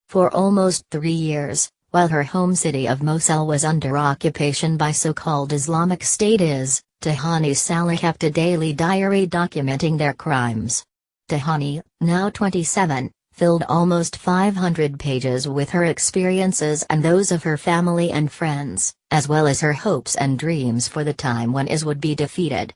For almost 3 years, while her home city of Mosul was under occupation by so-called Islamic State Tahani Saleh kept a daily diary documenting their crimes. Tahani, now 27, filled almost 500 pages with her experiences and those of her family and friends, as well as her hopes and dreams for the time when IS would be defeated.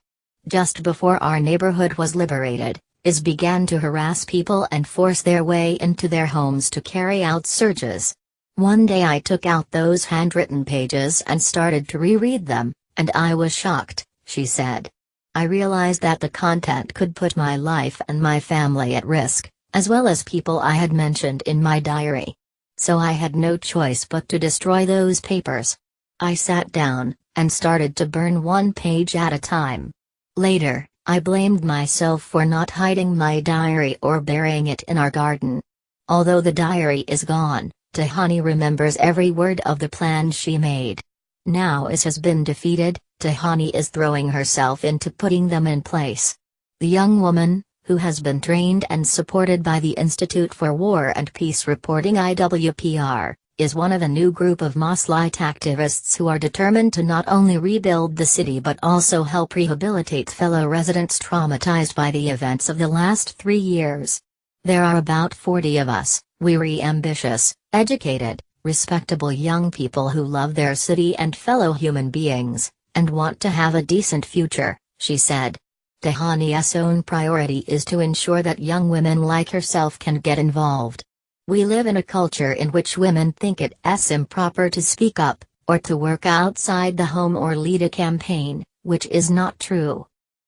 Just before our neighborhood was liberated, IS began to harass people and force their way into their homes to carry out searches. One day I took out those handwritten pages and started to reread them, and I was shocked, she said. I realized that the content could put my life and my family at risk, as well as people I had mentioned in my diary. So I had no choice but to destroy those papers. I sat down, and started to burn one page at a time. Later, I blamed myself for not hiding my diary or burying it in our garden. Although the diary is gone, Tahani remembers every word of the plan she made. Now IS has been defeated, Tahani is throwing herself into putting them in place. The young woman, who has been trained and supported by the Institute for War and Peace Reporting IWPR, is one of a new group of Moslite activists who are determined to not only rebuild the city but also help rehabilitate fellow residents traumatized by the events of the last 3 years. There are about 40 of us, we're ambitious, educated, respectable young people who love their city and fellow human beings, and want to have a decent future, she said. Tahani's own priority is to ensure that young women like herself can get involved. We live in a culture in which women think it's improper to speak up, or to work outside the home or lead a campaign, which is not true.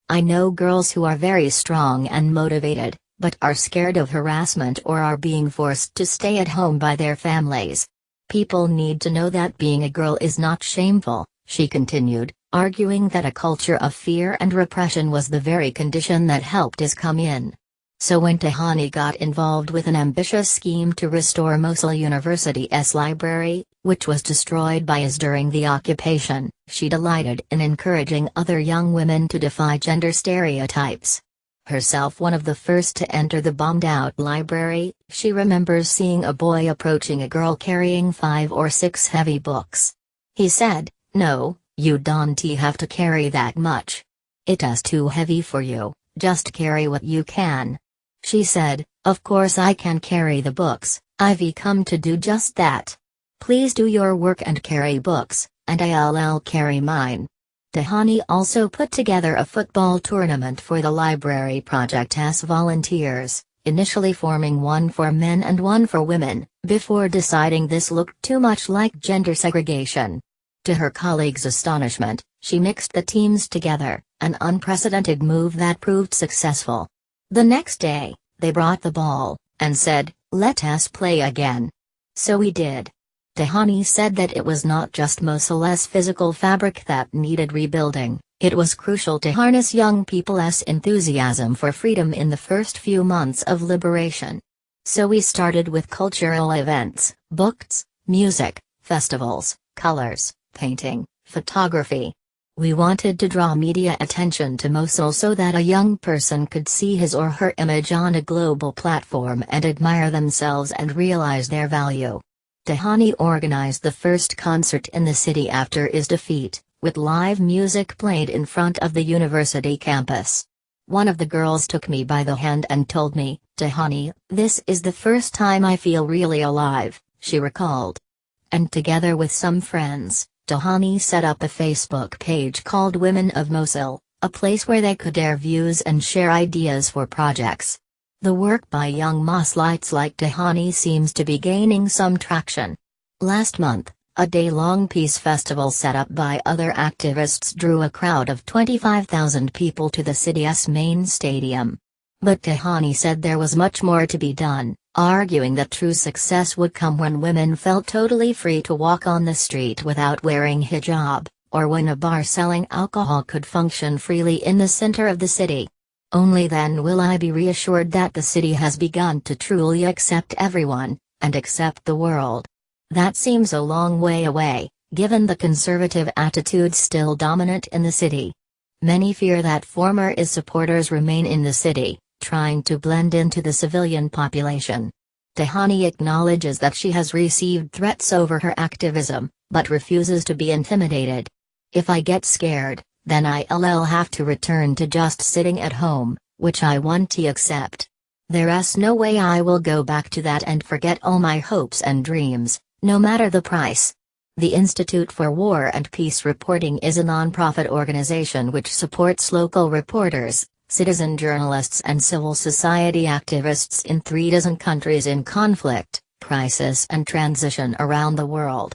I know girls who are very strong and motivated, but are scared of harassment or are being forced to stay at home by their families. People need to know that being a girl is not shameful, she continued, arguing that a culture of fear and repression was the very condition that helped IS come in. So when Tahani got involved with an ambitious scheme to restore Mosul University's library, which was destroyed by IS during the occupation, she delighted in encouraging other young women to defy gender stereotypes. Herself one of the first to enter the bombed-out library, she remembers seeing a boy approaching a girl carrying 5 or 6 heavy books. He said, "No, you don't have to carry that much. It is too heavy for you, just carry what you can." She said, "Of course I can carry the books, I've come to do just that. Please do your work and carry books, and I'll carry mine." Tahani also put together a football tournament for the library project as volunteers, initially forming one for men and one for women, before deciding this looked too much like gender segregation. To her colleagues' astonishment, she mixed the teams together, an unprecedented move that proved successful. The next day, they brought the ball, and said, "Let us play again." So we did. Tahani said that it was not just Mosul's physical fabric that needed rebuilding, it was crucial to harness young people's enthusiasm for freedom in the first few months of liberation. So we started with cultural events, books, music, festivals, colors, painting, photography. We wanted to draw media attention to Mosul so that a young person could see his or her image on a global platform and admire themselves and realize their value. Tahani organized the first concert in the city after IS defeat, with live music played in front of the university campus. One of the girls took me by the hand and told me, "Tahani, this is the first time I feel really alive," she recalled. And together with some friends, Tahani set up a Facebook page called Women of Mosul, a place where they could air views and share ideas for projects. The work by young Moslites like Tahani seems to be gaining some traction. Last month, a day-long peace festival set up by other activists drew a crowd of 25,000 people to the city's main stadium. But Tahani said there was much more to be done, arguing that true success would come when women felt totally free to walk on the street without wearing hijab, or when a bar selling alcohol could function freely in the center of the city. Only then will I be reassured that the city has begun to truly accept everyone, and accept the world. That seems a long way away, given the conservative attitude still dominant in the city. Many fear that former IS supporters remain in the city, trying to blend into the civilian population. Tahani acknowledges that she has received threats over her activism, but refuses to be intimidated. "If I get scared, then I'll have to return to just sitting at home, which I want to accept. There's no way I will go back to that and forget all my hopes and dreams, no matter the price." The Institute for War and Peace Reporting is a non-profit organization which supports local reporters, citizen journalists and civil society activists in 36 countries in conflict, crisis and transition around the world.